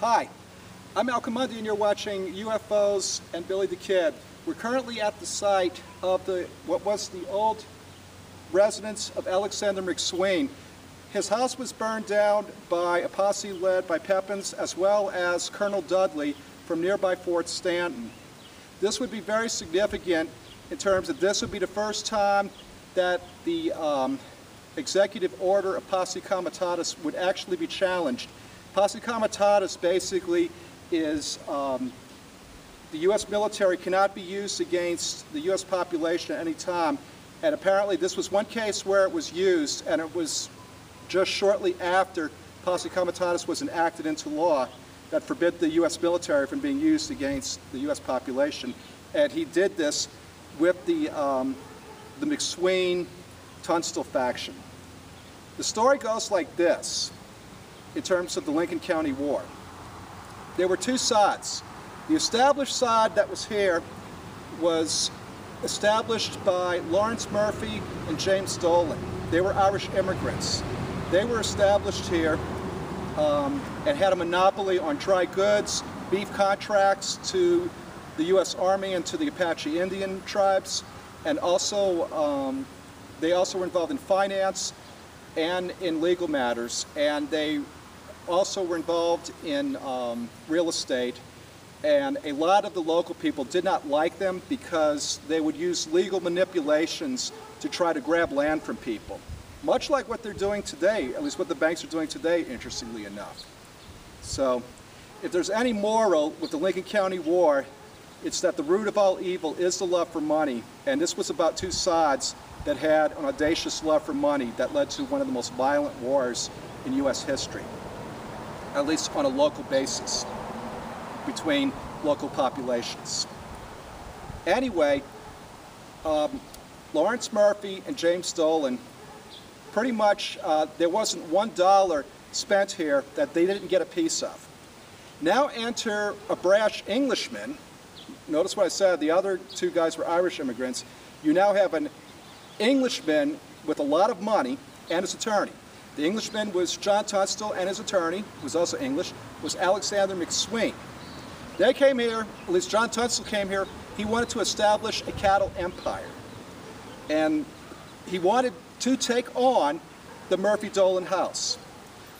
Hi, I'm Malcolm Mundy and you're watching UFOs and Billy the Kid. We're currently at the site of what was the old residence of Alexander McSween. His house was burned down by a posse led by Pepins as well as Colonel Dudley from nearby Fort Stanton. This would be very significant in terms of this would be the first time that the executive order of posse comitatus would actually be challenged. Posse comitatus basically is the U.S. military cannot be used against the U.S. population at any time, and apparently this was one case where it was used, and it was just shortly after posse comitatus was enacted into law that forbid the U.S. military from being used against the U.S. population. And he did this with the McSween-Tunstall faction. The story goes like this in terms of the Lincoln County War. There were two sides. The established side that was here was established by Lawrence Murphy and James Dolan. They were Irish immigrants. They were established here and had a monopoly on dry goods, beef contracts to the U.S. Army and to the Apache Indian tribes, and also they also were involved in finance and in legal matters, and they also were involved in real estate. And a lot of the local people did not like them because they would use legal manipulations to try to grab land from people. Much like what they're doing today, at least what the banks are doing today, interestingly enough. So, if there's any moral with the Lincoln County War, it's that the root of all evil is the love for money, and this was about two sides that had an audacious love for money that led to one of the most violent wars in U.S. history, at least on a local basis, between local populations. Anyway, Lawrence Murphy and James Dolan, pretty much there wasn't $1 spent here that they didn't get a piece of. Now enter a brash Englishman. Notice what I said, the other two guys were Irish immigrants. You now have an Englishman with a lot of money and his attorney. The Englishman was John Tunstall, and his attorney, who was also English, was Alexander McSween. They came here, at least John Tunstall came here, he wanted to establish a cattle empire. And he wanted to take on the Murphy-Dolan house.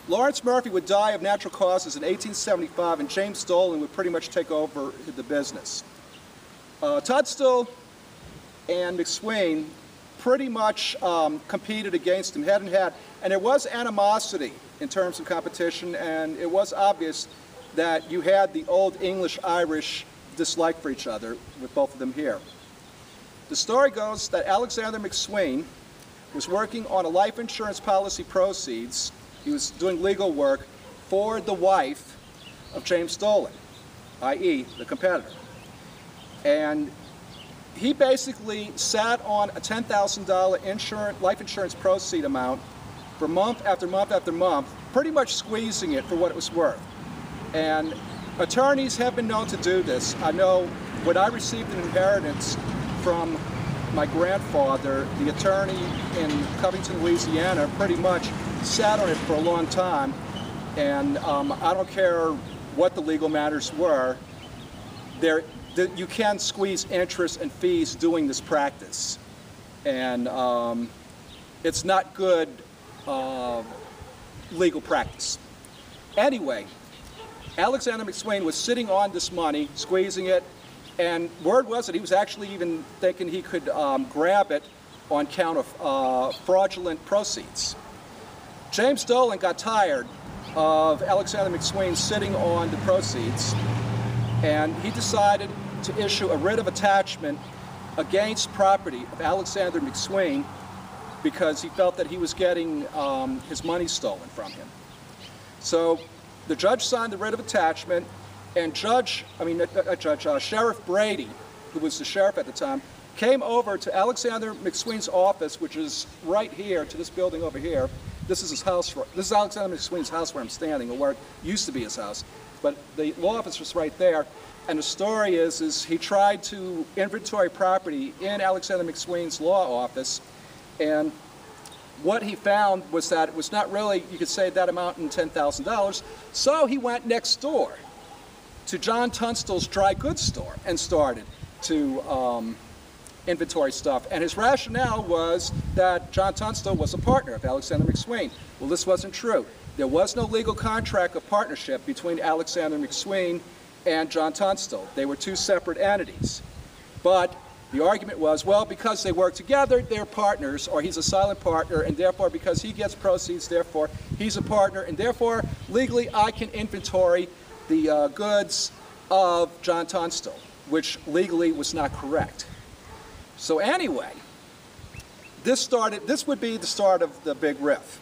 Lawrence Murphy would die of natural causes in 1875, and James Dolan would pretty much take over the business. Tunstall and McSween pretty much competed against him head and head, and there was animosity in terms of competition, and it was obvious that you had the old English-Irish dislike for each other with both of them here. The story goes that Alexander McSween was working on a life insurance policy proceeds. He was doing legal work for the wife of James Dolan, i.e. the competitor. And he basically sat on a $10,000 life insurance proceed amount for month after month after month, pretty much squeezing it for what it was worth. And attorneys have been known to do this. I know when I received an inheritance from my grandfather, the attorney in Covington, Louisiana, pretty much sat on it for a long time. And I don't care what the legal matters were, you can squeeze interest and fees doing this practice. And it's not good legal practice. Anyway, Alexander McSween was sitting on this money, squeezing it, and word was that he was actually even thinking he could grab it on count of fraudulent proceeds. James Dolan got tired of Alexander McSween sitting on the proceeds, and he decided to issue a writ of attachment against property of Alexander McSween because he felt that he was getting his money stolen from him. So the judge signed the writ of attachment, and Sheriff Brady, who was the sheriff at the time, came over to Alexander McSween's office, which is right here, to this building over here. This is his house. This is Alexander McSween's house where I'm standing, or where it used to be his house. But the law office was right there. And the story is he tried to inventory property in Alexander McSween's law office, and what he found was that it was not really, you could say, that amount in $10,000. So he went next door to John Tunstall's dry goods store and started to inventory stuff. And his rationale was that John Tunstall was a partner of Alexander McSween. Well, this wasn't true. There was no legal contract of partnership between Alexander McSween and John Tunstall. They were two separate entities. But the argument was, well, because they work together, they're partners, or he's a silent partner, and therefore, because he gets proceeds, therefore, he's a partner, and therefore, legally, I can inventory the goods of John Tunstall, which legally was not correct. So anyway, this would be the start of the big riff.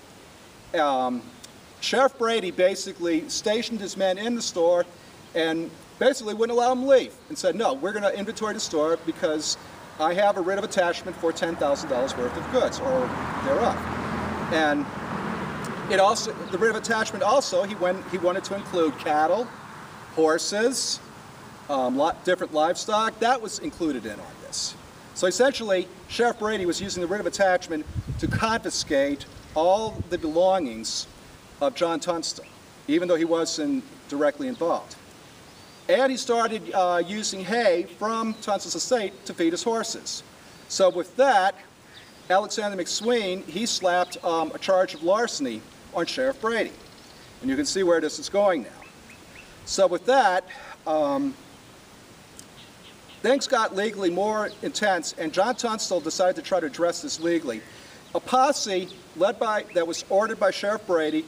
Sheriff Brady basically stationed his men in the store and basically wouldn't allow them to leave and said, no, we're going to inventory the store because I have a writ of attachment for $10,000 worth of goods or thereof. And it also, the writ of attachment also, he wanted to include cattle, horses, different livestock. That was included in on this. So essentially, Sheriff Brady was using the writ of attachment to confiscate all the belongings of John Tunstall, even though he wasn't directly involved. And he started using hay from Tunstall's estate to feed his horses. So with that, Alexander McSween, he slapped a charge of larceny on Sheriff Brady. And you can see where this is going now. So with that, things got legally more intense, and John Tunstall decided to try to address this legally. A posse that was ordered by Sheriff Brady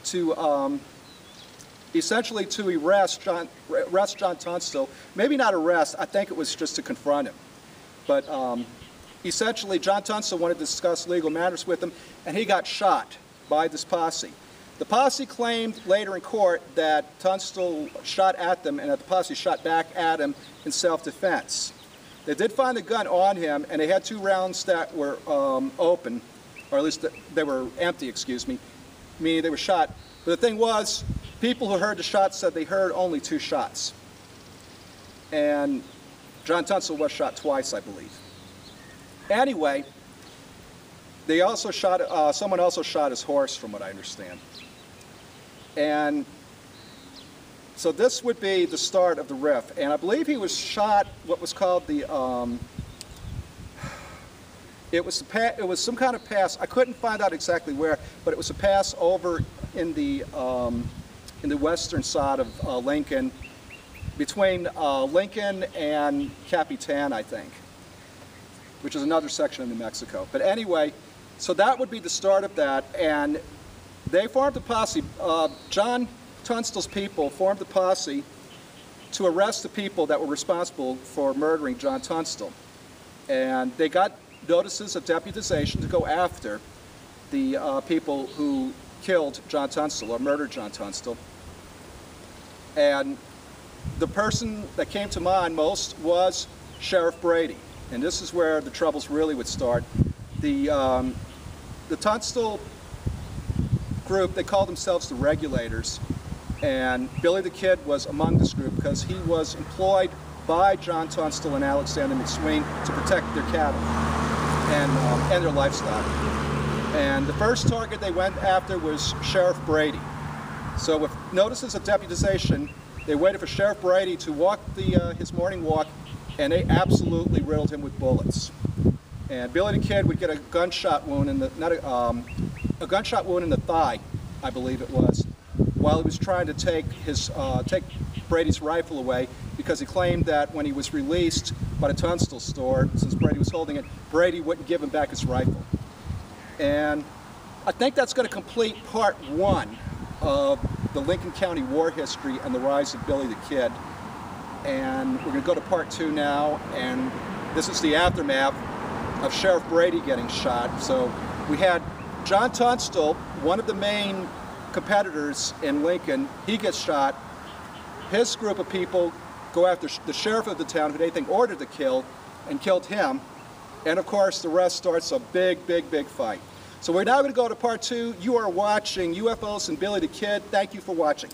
to essentially to arrest John Tunstall. Maybe not arrest, I think it was just to confront him. But essentially, John Tunstall wanted to discuss legal matters with him, and he got shot by this posse. The posse claimed later in court that Tunstall shot at them and that the posse shot back at him in self-defense. They did find the gun on him, and they had 2 rounds that were open, or at least they were empty, excuse me, meaning they were shot. But the thing was, people who heard the shots said they heard only 2 shots. And John Tunstall was shot twice, I believe. Anyway, they also shot, someone also shot his horse, from what I understand. And so this would be the start of the riff. And I believe he was shot what was called the, it was some kind of pass. I couldn't find out exactly where, but it was a pass over in the western side of Lincoln, between Lincoln and Capitan, I think, which is another section of New Mexico. But anyway, so that would be the start of that, and they formed a posse. John Tunstall's people formed a posse to arrest the people that were responsible for murdering John Tunstall. And they got notices of deputization to go after the people who killed John Tunstall or murdered John Tunstall. And the person that came to mind most was Sheriff Brady. And this is where the troubles really would start. The Tunstall group, they called themselves the Regulators. And Billy the Kid was among this group because he was employed by John Tunstall and Alexander McSween to protect their cattle and their livestock. And the first target they went after was Sheriff Brady. So with notices of deputization, they waited for Sheriff Brady to walk his morning walk, and they absolutely riddled him with bullets. And Billy the Kid would get a gunshot wound in the, a gunshot wound in the thigh, I believe it was, while he was trying to take Brady's rifle away, because he claimed that when he was released by the Tunstall store, since Brady was holding it, Brady wouldn't give him back his rifle. And I think that's going to complete part 1 of the Lincoln County war history and the rise of Billy the Kid. And we're going to go to part 2 now, and this is the aftermath of Sheriff Brady getting shot. So we had John Tunstall, one of the main competitors in Lincoln. He gets shot. His group of people go after the sheriff of the town, who they think ordered to kill, and killed him. And of course, the rest starts a big, big, big fight. So we're now going to go to part 2. You are watching UFOs and Billy the Kid. Thank you for watching.